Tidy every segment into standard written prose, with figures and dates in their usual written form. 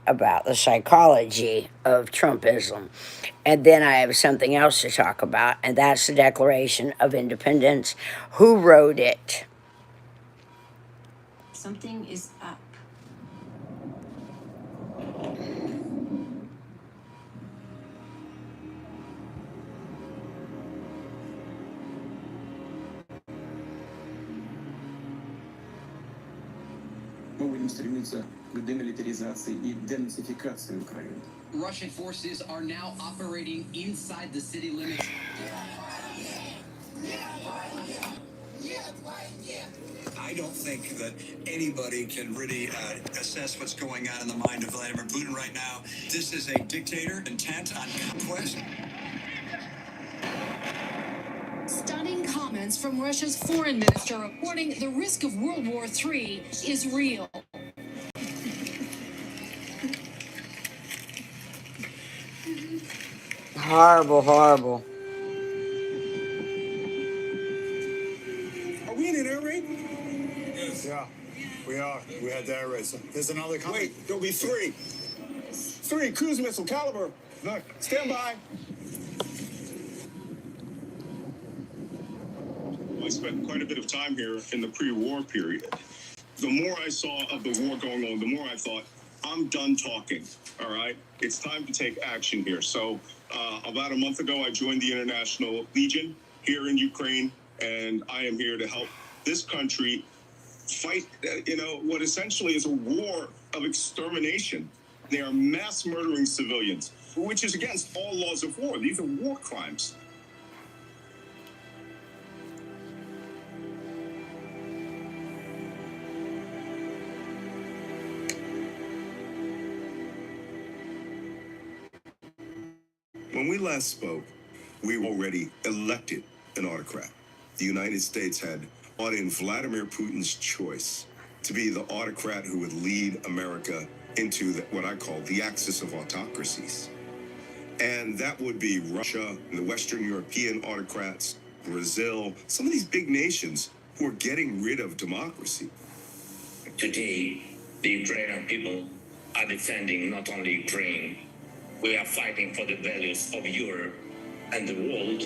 about the psychology of Trumpism. And then I have something else to talk about, and that's the Declaration of Independence. Who wrote it? Something is up. Мы будем стремиться к демилитаризации и денацификации Украины. Russian forces are now operating inside the city limits. I don't think that anybody can really assess what's going on in the mind of Vladimir Putin right now. This is a dictator intent on conquest. Stunning comments from Russia's foreign minister warning the risk of World War III is real. Horrible, horrible. Are we in an air raid? Yes. Yeah, we are. We had the air raid. So there's another coming. Wait, there'll be three. Three cruise missile caliber. Look. Stand by. I spent quite a bit of time here in the pre-war period. The more I saw of the war going on, the more I thought, I'm done talking, all right? It's time to take action here. So about a month ago, I joined the International Legion here in Ukraine, and I am here to help this country fight, what essentially is a war of extermination. They are mass murdering civilians, which is against all laws of war. These are war crimes. When we last spoke, we were already elected an autocrat. The United States had brought in Vladimir Putin's choice to be the autocrat who would lead America into what I call the axis of autocracies. And that would be Russia and the Western European autocrats, Brazil, some of these big nations who are getting rid of democracy. Today, the Ukrainian people are defending not only Ukraine, we are fighting for the values of Europe and the world.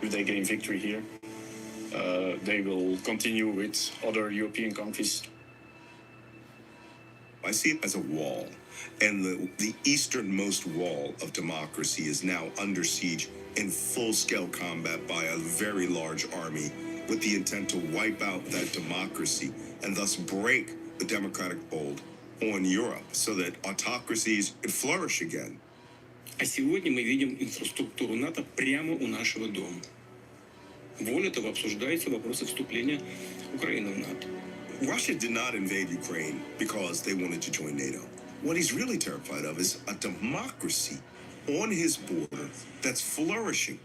If they gain victory here, they will continue with other European countries. I see it as a wall, and the easternmost wall of democracy is now under siege in full-scale combat by a very large army with the intent to wipe out that democracy and thus break the democratic hold on Europe so that autocracies could flourish again. А сегодня мы видим инфраструктуру НАТО прямо у нашего дома. Более того, обсуждаются вопросы вступления Украины в НАТО. Russia did not invade Ukraine because they wanted to join NATO. What he's really terrified of is a democracy on his border that's flourishing.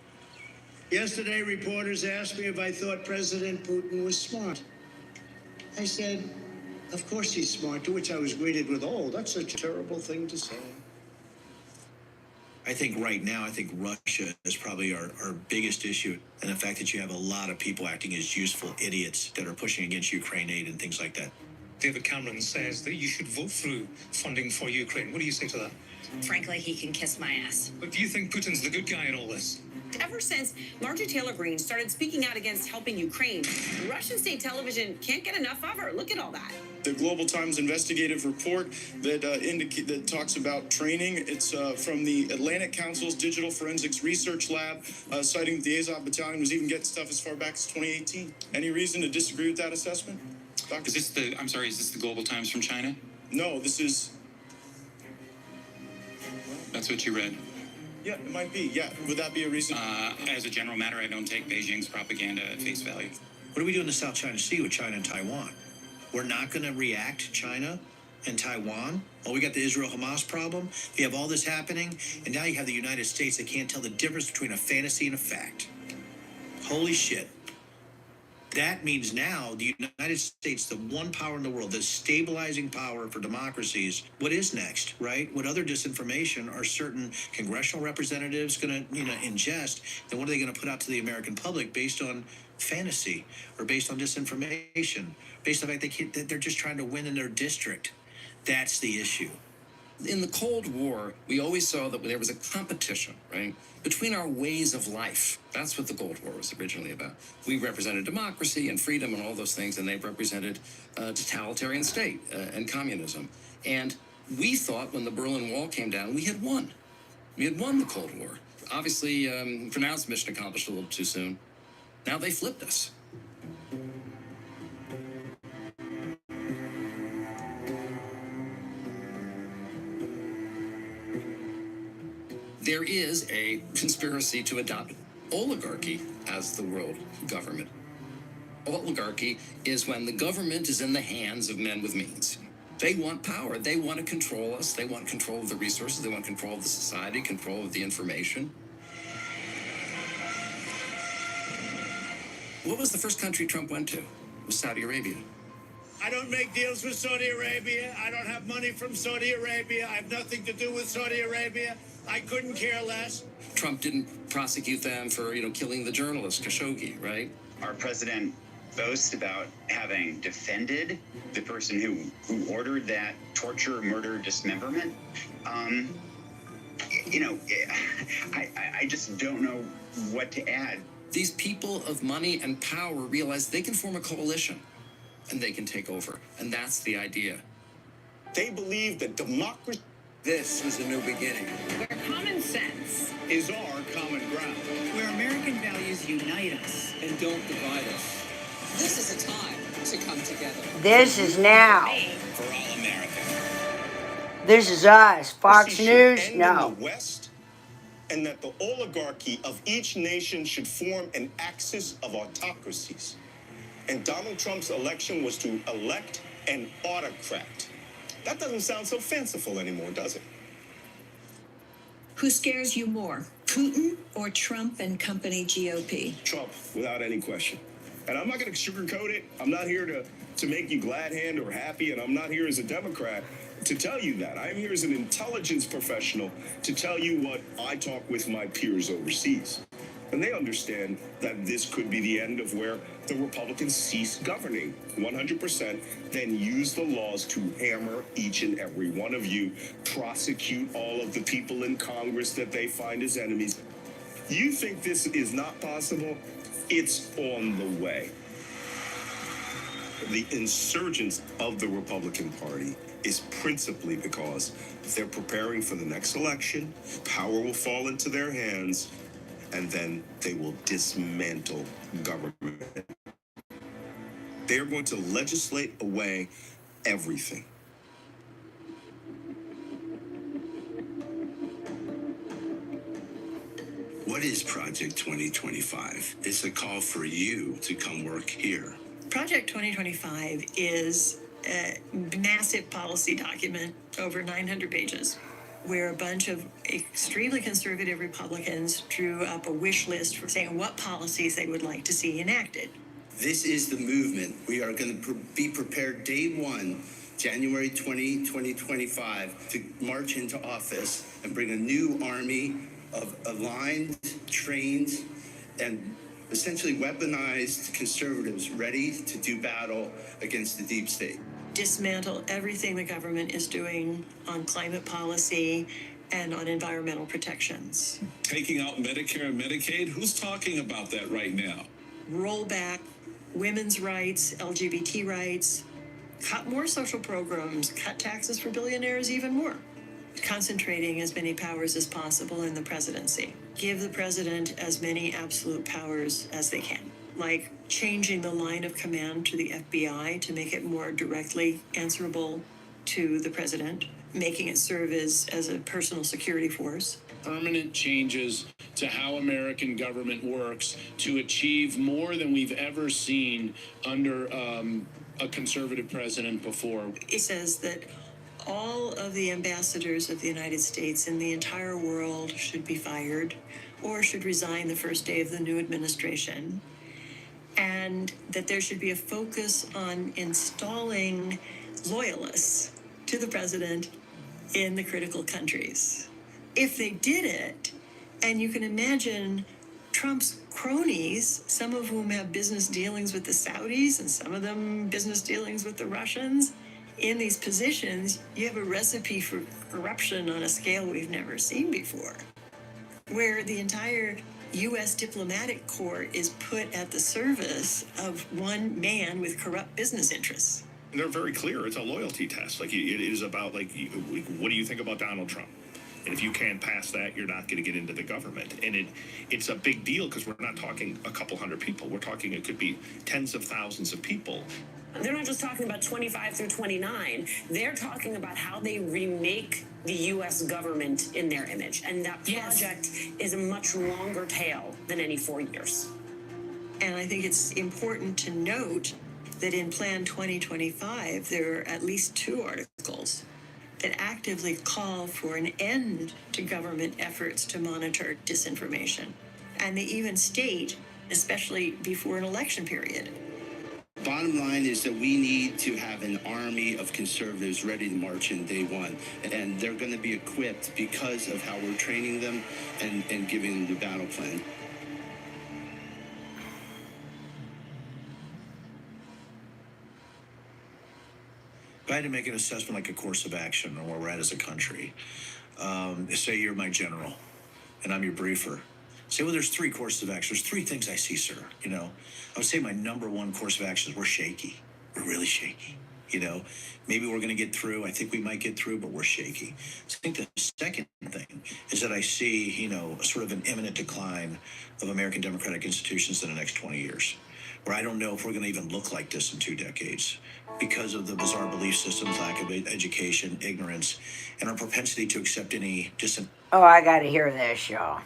Yesterday, reporters asked me if I thought President Putin was smart. I said, of course he's smart, to which I was greeted with, oh, that's such a terrible thing to say. I think right now, Russia is probably our biggest issue, and the fact that you have a lot of people acting as useful idiots that are pushing against Ukraine aid and things like that. David Cameron says that you should vote through funding for Ukraine. What do you say to that? Frankly, he can kiss my ass. But do you think Putin's the good guy in all this? Ever since Marjorie Taylor Greene started speaking out against helping Ukraine, Russian state television can't get enough of her. Look at all that. The Global Times investigative report that talks about training, it's from the Atlantic Council's Digital Forensics Research Lab, citing that the Azov Battalion was even getting stuff as far back as 2018. Any reason to disagree with that assessment? Doctor? Is this the Global Times from China? No, this is... That's what you read? Yeah, it might be. Yeah, would that be a reason? As a general matter, I don't take Beijing's propaganda at face value. What do we do in the South China Sea with China and Taiwan? We're not going to react to China and Taiwan? Oh, we got the Israel-Hamas problem. You have all this happening, and now you have the United States that can't tell the difference between a fantasy and a fact. Holy shit. That means now the United States, the one power in the world, the stabilizing power for democracies, what is next, right? What other disinformation are certain congressional representatives going to, ingest? Then what are they going to put out to the American public based on fantasy or based on disinformation, based on the fact they're just trying to win in their district? That's the issue. In the Cold War, we always saw that there was a competition, right, between our ways of life. That's what the Cold War was originally about. We represented democracy and freedom and all those things, and they represented totalitarian state and communism. And we thought when the Berlin Wall came down, we had won. We had won the Cold War. Obviously, pronounced mission accomplished a little too soon. Now they flipped us. There is a conspiracy to adopt oligarchy as the world government. Oligarchy is when the government is in the hands of men with means. They want power. They want to control us. They want control of the resources. They want control of the society, control of the information. What was the first country Trump went to? It was Saudi Arabia. I don't make deals with Saudi Arabia. I don't have money from Saudi Arabia. I have nothing to do with Saudi Arabia. I couldn't care less. Trump didn't prosecute them for, killing the journalist Khashoggi, right? Our president boasts about having defended the person who ordered that torture, murder, dismemberment. I just don't know what to add. These people of money and power realize they can form a coalition and they can take over. And that's the idea. They believe that democracy. This is a new beginning. Where common sense Is our common ground. Where American values unite us And don't divide us. This is a time to come together. This is now. For all America. This is us. Fox should News? end No. in the West, and that the oligarchy of each nation should form an axis of autocracies. And Donald Trump's election was to elect an autocrat. That doesn't sound so fanciful anymore, does it? Who scares you more, Putin or Trump and company GOP? Trump, without any question. And I'm not going to sugarcoat it. I'm not here to make you glad hand or happy, and I'm not here as a Democrat to tell you that. I'm here as an intelligence professional to tell you what I talk with my peers overseas. And they understand that this could be the end of where the Republicans cease governing 100%, then use the laws to hammer each and every one of you, prosecute all of the people in Congress that they find as enemies. You think this is not possible? It's on the way. The insurgence of the Republican Party is principally because they're preparing for the next election, power will fall into their hands, and then they will dismantle government. They're going to legislate away everything. What is Project 2025? It's a call for you to come work here. Project 2025 is a massive policy document, over 900 pages, where a bunch of extremely conservative Republicans drew up a wish list for saying what policies they would like to see enacted. This is the movement. We are going to be prepared day one, January 2025, to march into office and bring a new army of aligned, trained, and essentially weaponized conservatives ready to do battle against the deep state. Dismantle everything the government is doing on climate policy and on environmental protections. Taking out Medicare and Medicaid? Who's talking about that right now? Roll back women's rights, LGBT rights, cut more social programs, cut taxes for billionaires even more. Concentrating as many powers as possible in the presidency. Give the president as many absolute powers as they can, like changing the line of command to the FBI to make it more directly answerable to the president, making it serve as a personal security force. Permanent changes to how American government works to achieve more than we've ever seen under a conservative president before. It says that all of the ambassadors of the United States in the entire world should be fired or should resign the first day of the new administration, and that there should be a focus on installing loyalists to the president in the critical countries. If they did it, and you can imagine Trump's cronies, some of whom have business dealings with the Saudis and some of them business dealings with the Russians, in these positions, you have a recipe for corruption on a scale we've never seen before, where the entire U.S. diplomatic corps is put at the service of one man with corrupt business interests. They're very clear. It's a loyalty test. Like, it is about, like, what do you think about Donald Trump? And if you can't pass that, you're not going to get into the government. And it's a big deal because we're not talking a couple hundred people. We're talking, it could be tens of thousands of people. They're not just talking about 25 through 29. They're talking about how they remake the U.S. government in their image. And that project is a much longer tail than any 4 years. And I think it's important to note that in Plan 2025, there are at least 2 articles that actively call for an end to government efforts to monitor disinformation. And they even state, especially before an election period. Bottom line is that we need to have an army of conservatives ready to march in day one. And they're going to be equipped because of how we're training them and giving them the battle plan. If I had to make an assessment like a course of action on where we're at as a country, say you're my general and I'm your briefer. Say, well, there's 3 courses of action. There's 3 things I see, sir. You know, I would say my number 1 course of action is we're shaky. We're really shaky. You know, maybe we're going to get through. I think we might get through, but we're shaky. So I think the second thing is that I see, you know, sort of an imminent decline of American democratic institutions in the next 20 years, where I don't know if we're going to even look like this in 2 decades because of the bizarre belief systems, lack of education, ignorance, and our propensity to accept any Oh, I got to hear this, y'all.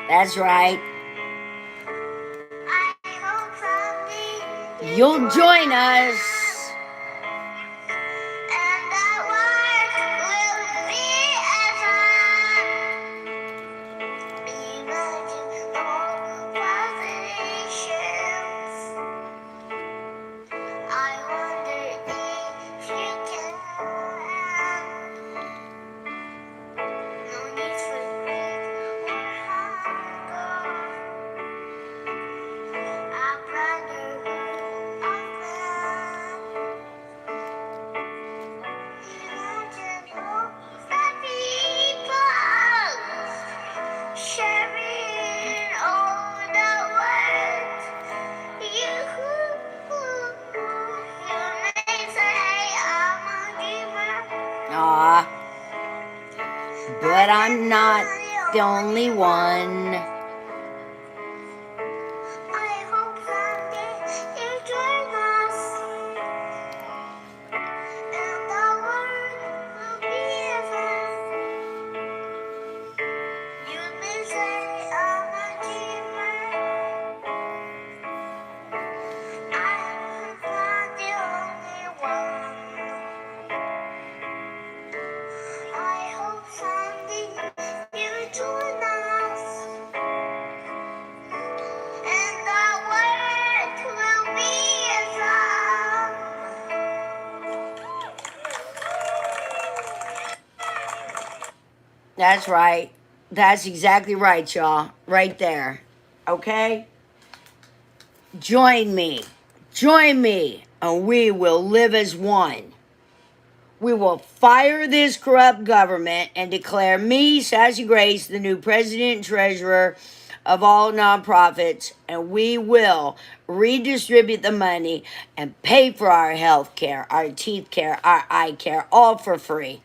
That's right. You'll join us. Aw, but I'm not the only one. That's right. That's exactly right, y'all. Right there. Okay? Join me. Join me, and we will live as one. We will fire this corrupt government and declare me, Sassy Grace, the new president and treasurer of all nonprofits, and we will redistribute the money and pay for our health care, our teeth care, our eye care, all for free.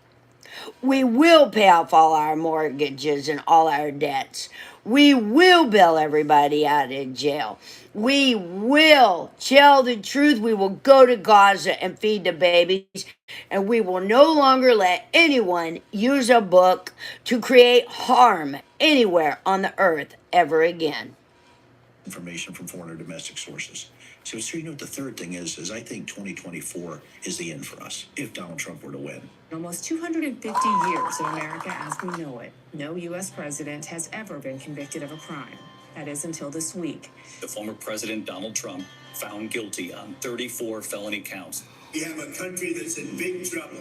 We will pay off all our mortgages and all our debts. We will bail everybody out of jail. We will tell the truth. We will go to Gaza and feed the babies. And we will no longer let anyone use a book to create harm anywhere on the earth ever again. Information from foreign or domestic sources. So you know what the third thing is I think 2024 is the end for us if Donald Trump were to win. Almost 250 years in America as we know it, no U.S. president has ever been convicted of a crime. That is until this week. The former president, Donald Trump, found guilty on 34 felony counts. We have a country that's in big trouble.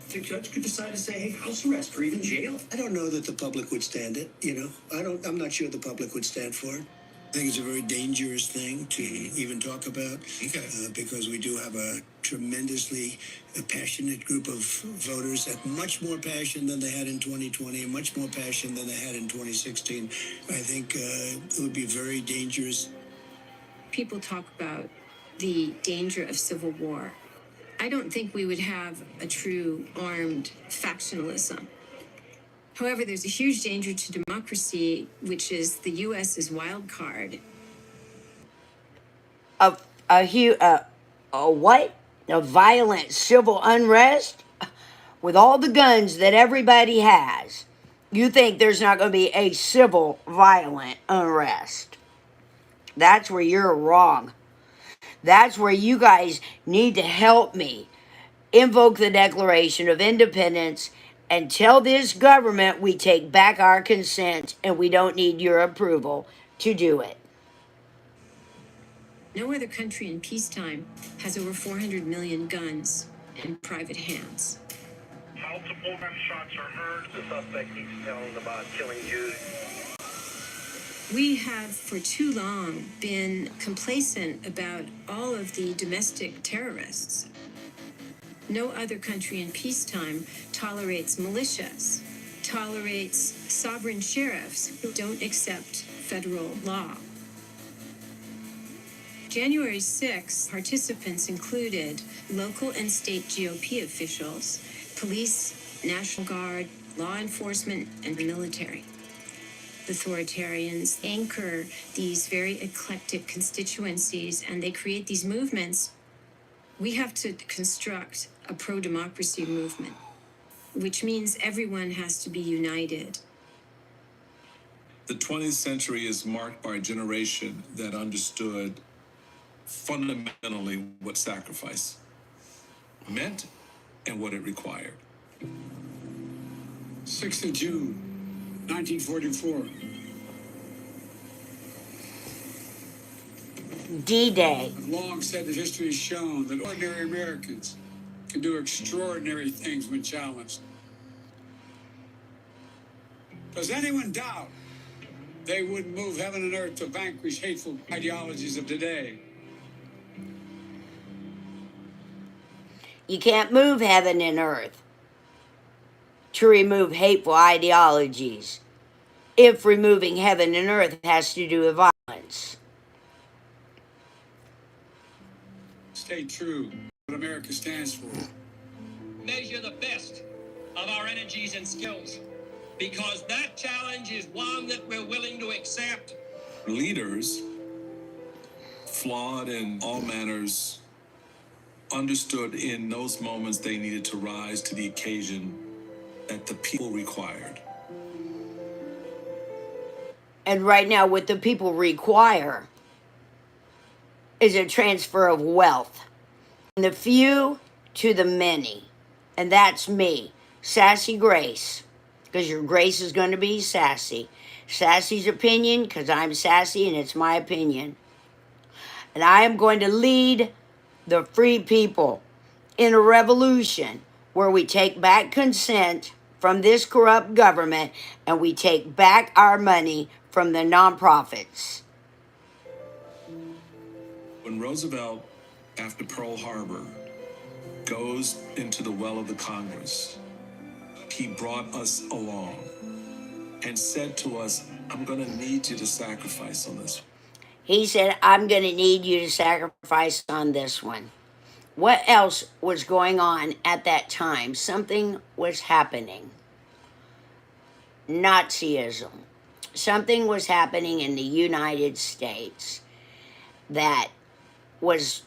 The judge could decide to say, hey, house arrest or even jail. I don't know that the public would stand it, you know. I'm not sure the public would stand for it. I think it's a very dangerous thing to even talk about because we do have a tremendously passionate group of voters, that much more passion than they had in 2020, and much more passion than they had in 2016. I think it would be very dangerous. People talk about the danger of civil war. I don't think we would have a true armed factionalism. However, there's a huge danger to democracy, which is the U.S.'s wild card. A what? A violent civil unrest? With all the guns that everybody has, you think there's not going to be a civil violent unrest? That's where you're wrong. That's where you guys need to help me invoke the Declaration of Independence and tell this government we take back our consent and we don't need your approval to do it. No other country in peacetime has over 400 million guns in private hands. Multiple gunshots are heard. The suspect keeps telling about killing Jews. We have for too long been complacent about all of the domestic terrorists. No other country in peacetime tolerates militias, tolerates sovereign sheriffs who don't accept federal law. January 6th, participants included local and state GOP officials, police, National Guard, law enforcement, and the military. Authoritarians anchor these very eclectic constituencies and they create these movements. We have to construct a pro-democracy movement, which means everyone has to be united. The 20th century is marked by a generation that understood fundamentally what sacrifice meant and what it required. 6th of June, 1944. D-Day. I've long said that history has shown that ordinary Americans can do extraordinary things when challenged. Does anyone doubt they wouldn't move heaven and earth to vanquish hateful ideologies of today? You can't move heaven and earth to remove hateful ideologies if removing heaven and earth has to do with violence. Stay true to what America stands for. Measure the best of our energies and skills, because that challenge is one that we're willing to accept. Leaders, flawed in all manners, understood in those moments they needed to rise to the occasion that the people required. And right now, what the people require is a transfer of wealth from the few to the many. And that's me, Sassy Grace, because your grace is going to be sassy. Sassy's opinion, because I'm sassy and it's my opinion. And I am going to lead the free people in a revolution where we take back consent from this corrupt government and we take back our money from the nonprofits. When Roosevelt, after Pearl Harbor, goes into the well of the Congress, he brought us along and said to us, I'm going to need you to sacrifice on this. He said, I'm going to need you to sacrifice on this one. What else was going on at that time? Something was happening. Nazism. Something was happening in the United States that was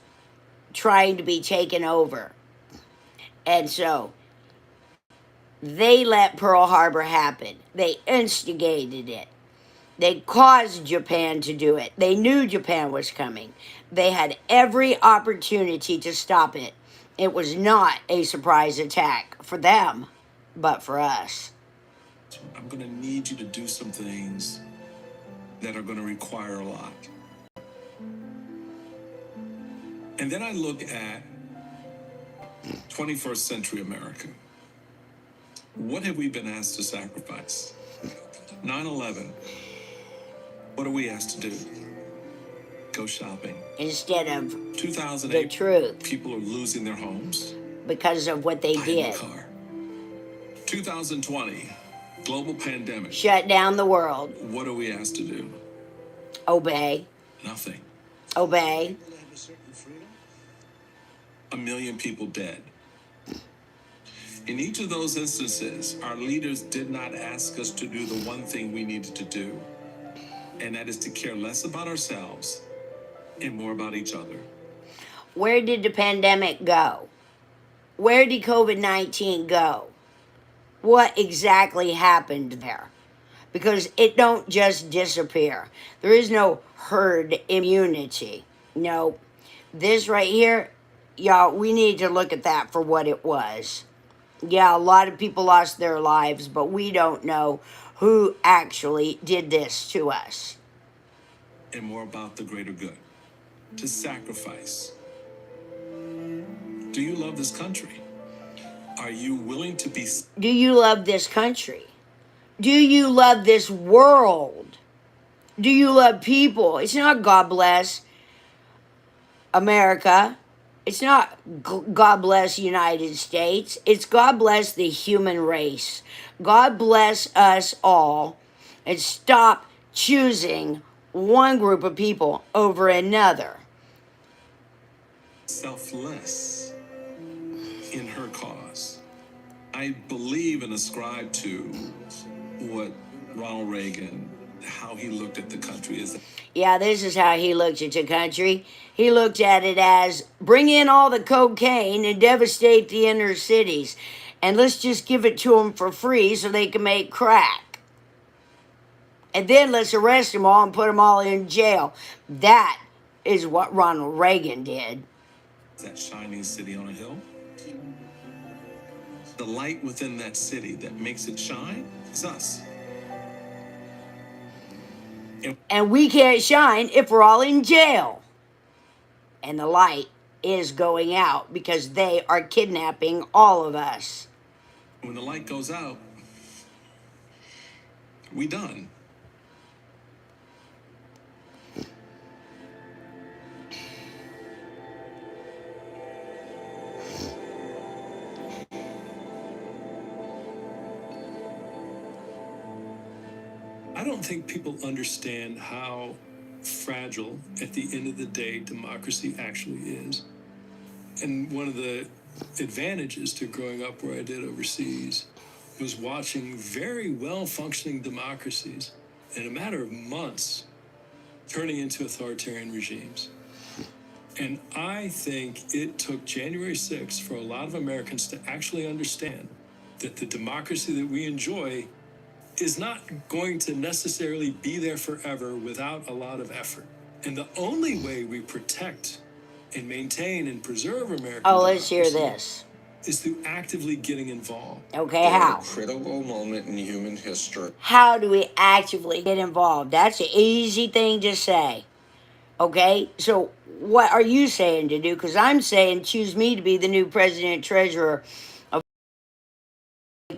trying to be taken over. And so they let Pearl Harbor happen. They instigated it. They caused Japan to do it. They knew Japan was coming. They had every opportunity to stop it. It was not a surprise attack for them, but for us. I'm going to need you to do some things that are going to require a lot. And then I look at 21st century America. What have we been asked to sacrifice? 9/11. What are we asked to do? Go shopping. Instead of 2008, the truth. People are losing their homes Because of what they did. 2020, global pandemic. Shut down the world. What are we asked to do? Obey. Nothing. Obey. 1 million people dead. In each of those instances, our leaders did not ask us to do the one thing we needed to do, and that is to care less about ourselves and more about each other. Where did the pandemic go? Where did COVID-19 go? What exactly happened there? Because it don't just disappear. There is no herd immunity. No. This right here, y'all, we need to look at that for what it was. Yeah, a lot of people lost their lives, but we don't know who actually did this to us. And more about the greater good. To sacrifice. Do you love this country? Are you willing to be... Do you love this country? Do you love this world? Do you love people? It's not God bless America. It's not God bless United States. It's God bless the human race. God bless us all, and stop choosing one group of people over another. Selfless in her cause. I believe and ascribe to what Ronald Reagan, how he looked at the country is. Yeah, this is how he looked at the country. He looked at it as bring in all the cocaine and devastate the inner cities, and let's just give it to them for free so they can make crack. And then let's arrest them all and put them all in jail. That is what Ronald Reagan did. That shining city on a hill. The light within that city that makes it shine is us. And we can't shine if we're all in jail. And the light is going out because they are kidnapping all of us. When the light goes out, we done. I don't think people understand how fragile, at the end of the day, democracy actually is. And one of the advantages to growing up where I did overseas was watching very well-functioning democracies in a matter of months turning into authoritarian regimes. And I think it took January 6th for a lot of Americans to actually understand that the democracy that we enjoy is not going to necessarily be there forever without a lot of effort. And the only way we protect and maintain and preserve American let's hear this. Is through actively getting involved. Okay, how? A critical moment in human history. How do we actively get involved? That's an easy thing to say. Okay, so what are you saying to do? Because I'm saying choose me to be the new president treasurer of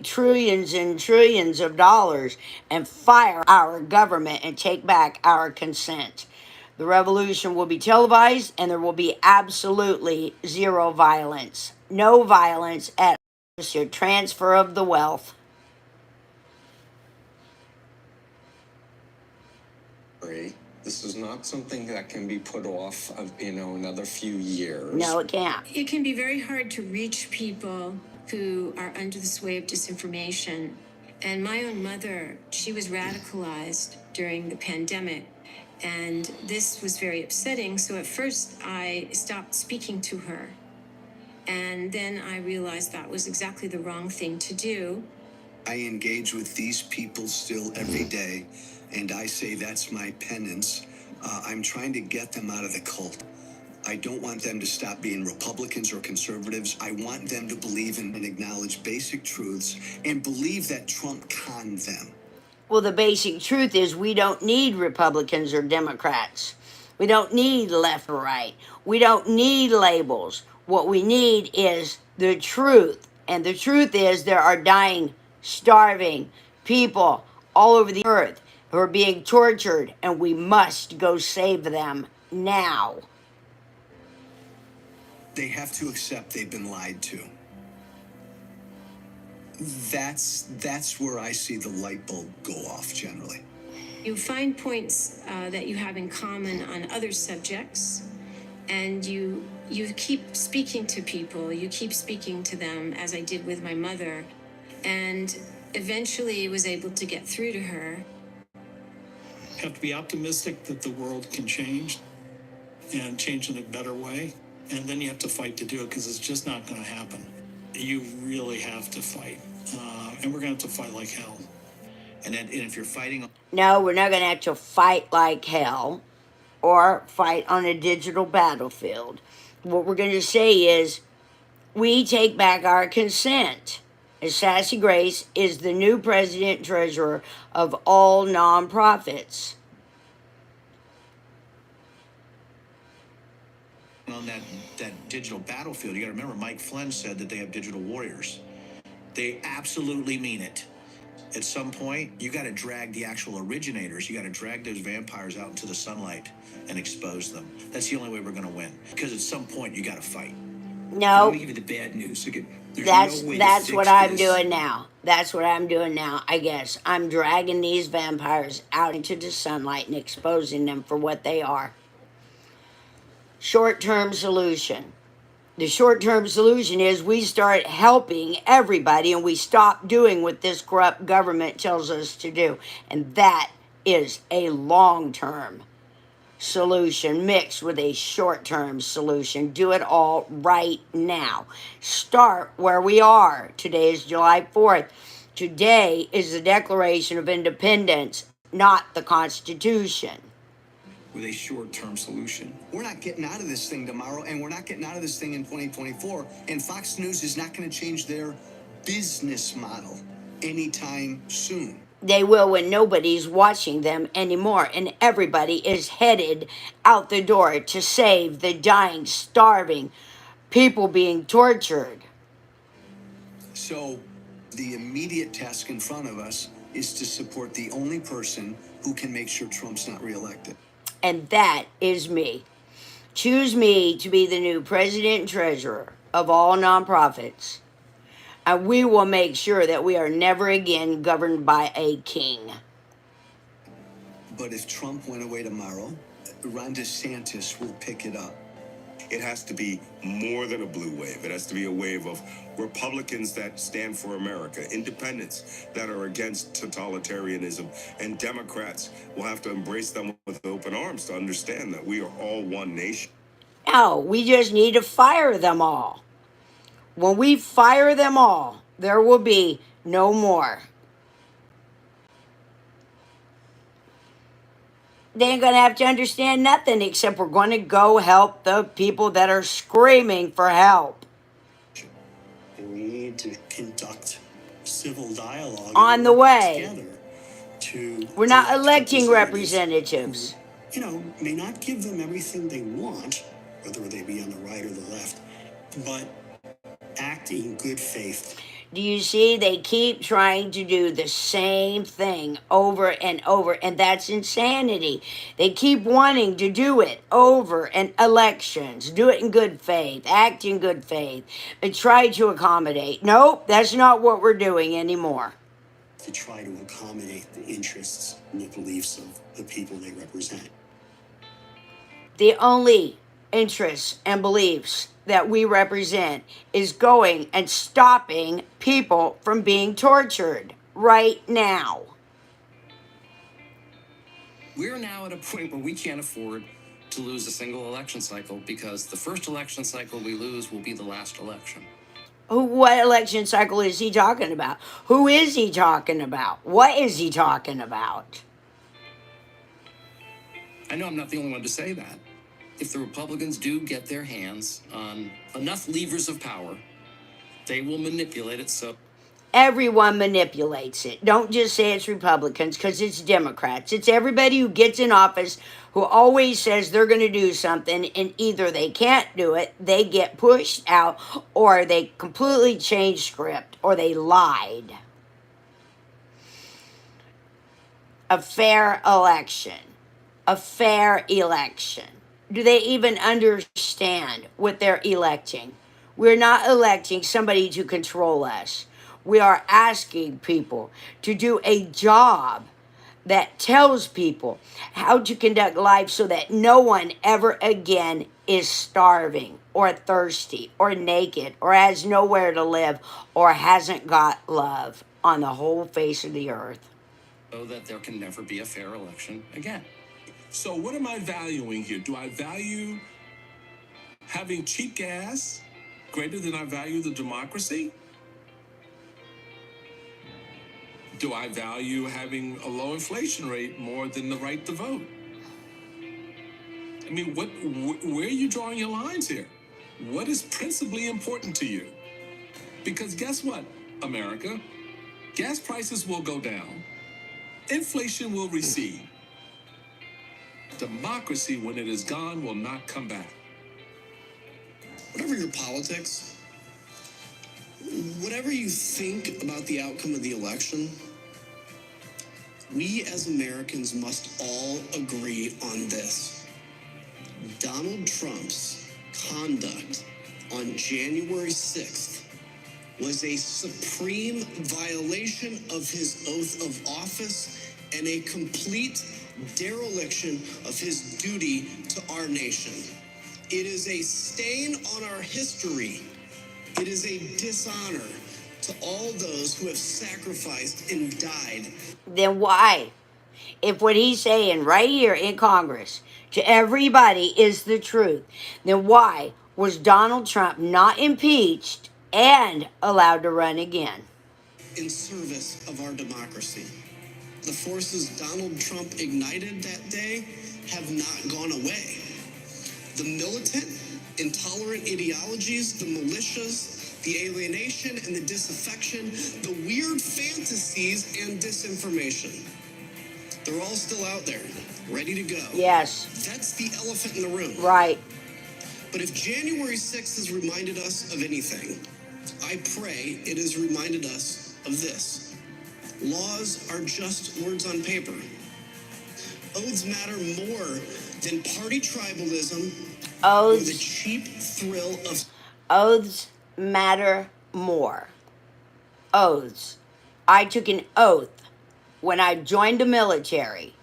make trillions and trillions of dollars and fire our government and take back our consent. The revolution will be televised and there will be absolutely zero violence. No violence at all. Just your transfer of the wealth. This is not something that can be put off of, another few years. No, it can't. It can be very hard to reach people who are under the sway of disinformation. And my own mother, she was radicalized during the pandemic. And this was very upsetting. So at first, I stopped speaking to her. And then I realized that was exactly the wrong thing to do. I engage with these people still every day, and I say that's my penance. I'm trying to get them out of the cult. I don't want them to stop being Republicans or conservatives. I want them to believe in and acknowledge basic truths and believe that Trump conned them. Well, the basic truth is we don't need Republicans or Democrats. We don't need left or right. We don't need labels. What we need is the truth. And the truth is there are dying, starving people all over the earth who are being tortured, and we must go save them now. They have to accept they've been lied to. That's where I see the light bulb go off generally. You find points that you have in common on other subjects, and you keep speaking to people, you keep speaking to them, as I did with my mother, and eventually was able to get through to her. You have to be optimistic that the world can change and change in a better way, and then you have to fight to do it because it's just not going to happen. You really have to fight, and we're going to have to fight like hell. And if you're fighting... No, we're not going to have to fight like hell or fight on a digital battlefield. What we're going to say is we take back our consent. As Sassy Grace is the new president and treasurer of all nonprofits. On that digital battlefield, you got to remember Mike Flynn said that they have digital warriors. They absolutely mean it. At some point, you got to drag the actual originators. You got to drag those vampires out into the sunlight and expose them. That's the only way we're going to win. Because at some point, you got to fight. No. Let me give you the bad news. That's what I'm doing now. That's what I'm doing now, I guess. I'm dragging these vampires out into the sunlight and exposing them for what they are. Short-term solution. The short-term solution is we start helping everybody and we stop doing what this corrupt government tells us to do. And that is a long-term solution mixed with a short-term solution. Do it all right now. Start where we are. Today is July 4th. Today is the Declaration of Independence, not the Constitution. With a short-term solution. We're not getting out of this thing tomorrow, and we're not getting out of this thing in 2024, and Fox News is not going to change their business model anytime soon. They will when nobody's watching them anymore, and everybody is headed out the door to save the dying, starving people being tortured. So the immediate task in front of us is to support the only person who can make sure Trump's not reelected. And that is me. Choose me to be the new president and treasurer of all nonprofits. And we will make sure that we are never again governed by a king. But if Trump went away tomorrow, Ron DeSantis will pick it up. It has to be more than a blue wave. It has to be a wave of Republicans that stand for America, independents that are against totalitarianism, and Democrats will have to embrace them with open arms to understand that we are all one nation. No, we just need to fire them all. When we fire them all, there will be no more. They ain't going to have to understand nothing except we're going to go help the people that are screaming for help. We need to conduct civil dialogue on the way. To we're not electing representatives. Who, may not give them everything they want, whether they be on the right or the left, but act in good faith. Do you see? They keep trying to do the same thing over and over, and that's insanity. They keep wanting to do it over and elections, do it in good faith, act in good faith, and try to accommodate. Nope, that's not what we're doing anymore. To try to accommodate the interests and the beliefs of the people they represent. The only interests and beliefs that we represent is going and stopping people from being tortured right now. We're now at a point where we can't afford to lose a single election cycle because the first election cycle we lose will be the last election. What election cycle is he talking about? Who is he talking about? What is he talking about? I know I'm not the only one to say that. If the Republicans do get their hands on enough levers of power, they will manipulate it so. Everyone manipulates it. Don't just say it's Republicans, because it's Democrats. It's everybody who gets in office who always says they're going to do something, and either they can't do it, they get pushed out, or they completely change script, or they lied. A fair election. A fair election. Do they even understand what they're electing? We're not electing somebody to control us. We are asking people to do a job that tells people how to conduct life so that no one ever again is starving or thirsty or naked or has nowhere to live or hasn't got love on the whole face of the earth. So that there can never be a fair election again. So what am I valuing here? Do I value having cheap gas greater than I value the democracy? Do I value having a low inflation rate more than the right to vote? I mean, where are you drawing your lines here? What is principally important to you? Because guess what, America? Gas prices will go down. Inflation will recede. Democracy, when it is gone, will not come back. Whatever your politics, whatever you think about the outcome of the election, we as Americans must all agree on this. Donald Trump's conduct on January 6th was a supreme violation of his oath of office and a complete dereliction of his duty to our nation. It is a stain on our history. It is a dishonor to all those who have sacrificed and died. Then why? If what he's saying right here in Congress to everybody is the truth, then why was Donald Trump not impeached and allowed to run again? In service of our democracy. The forces Donald Trump ignited that day have not gone away. The militant, intolerant ideologies, the militias, the alienation and the disaffection, the weird fantasies and disinformation. They're all still out there, ready to go. Yes. That's the elephant in the room. Right. But if January 6th has reminded us of anything, I pray it has reminded us of this. Laws are just words on paper. Oaths matter more than party tribalism or the cheap thrill of... Oaths matter more. Oaths. I took an oath when I joined the military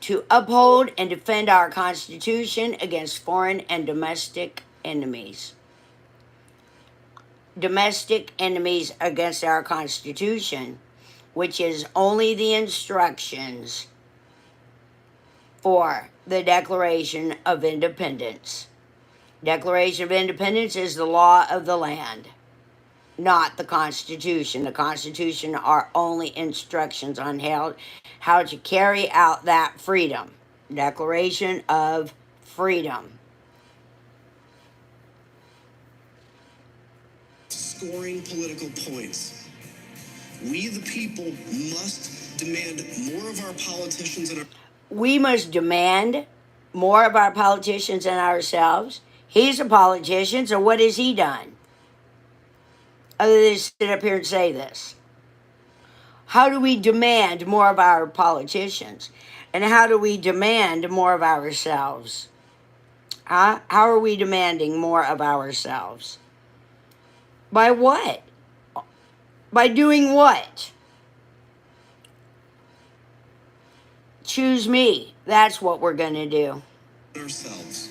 to uphold and defend our Constitution against foreign and domestic enemies. Domestic enemies against our Constitution, which is only the instructions for the Declaration of Independence. Declaration of Independence is the law of the land, not the Constitution. The Constitution are only instructions on how to carry out that freedom. Declaration of Freedom. Scoring political points. We, the people, must demand more of our politicians and our... We must demand more of our politicians and ourselves. He's a politician, so what has he done? other than to sit up here and say this? How do we demand more of our politicians? And how do we demand more of ourselves? Huh? How are we demanding more of ourselves? By what? By doing what? Choose me. That's what we're going to do. Ourselves.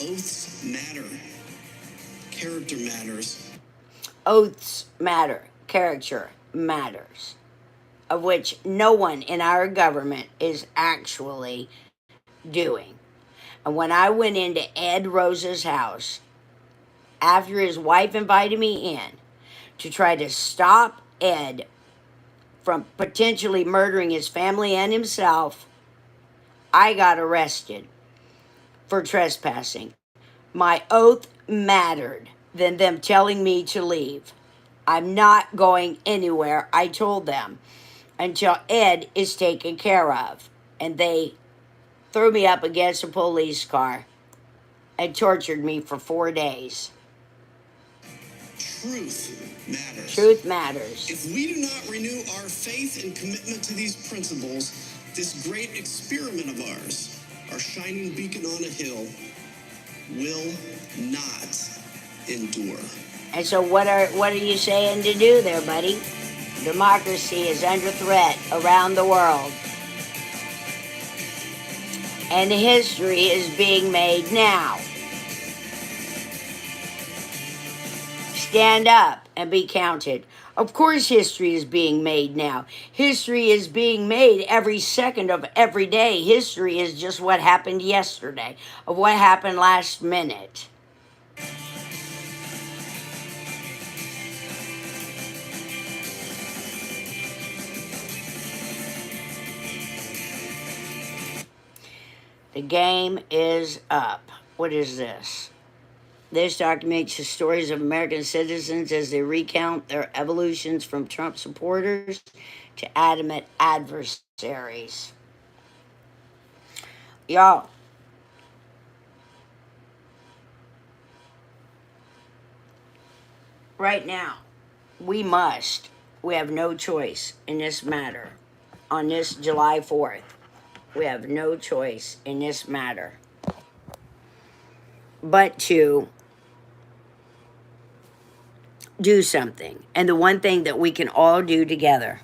Oaths matter. Character matters. Oaths matter. Character matters. Of which no one in our government is actually doing. And when I went into Ed Rose's house, after his wife invited me in to try to stop Ed from potentially murdering his family and himself, I got arrested for trespassing. My oath mattered than them telling me to leave. I'm not going anywhere, I told them, until Ed is taken care of. And they threw me up against a police car and tortured me for 4 days. Truth matters. Truth matters. If we do not renew our faith and commitment to these principles, this great experiment of ours, our shining beacon on a hill, will not endure. And so what are you saying to do there, buddy? Democracy is under threat around the world. And history is being made now. Stand up and be counted. Of course history is being made now. History is being made every second of every day. History is just what happened yesterday, of what happened last minute. The game is up. What is this? This documents the stories of American citizens as they recount their evolutions from Trump supporters to adamant adversaries. Y'all, right now, we have no choice in this matter. On this July 4th, we have no choice in this matter but to do something. And the one thing that we can all do together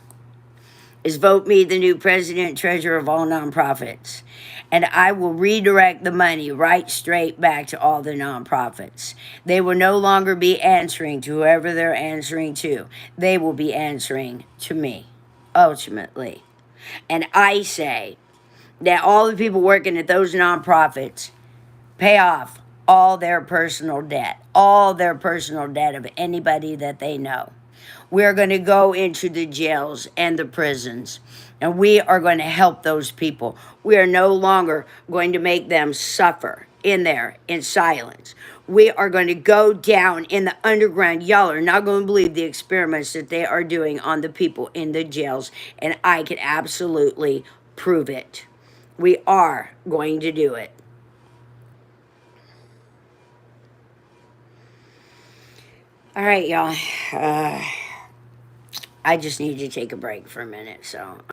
is vote me the new president and treasurer of all nonprofits. And I will redirect the money right straight back to all the nonprofits. They will no longer be answering to whoever they're answering to. They will be answering to me, ultimately. And I say that all the people working at those nonprofits pay off all their personal debt of anybody that they know. We're going to go into the jails and the prisons, and we are going to help those people. We are no longer going to make them suffer in there in silence. We are going to go down in the underground. Y'all are not going to believe the experiments that they are doing on the people in the jails, and I can absolutely prove it. We are going to do it. All right, y'all. I just need to take a break for a minute, so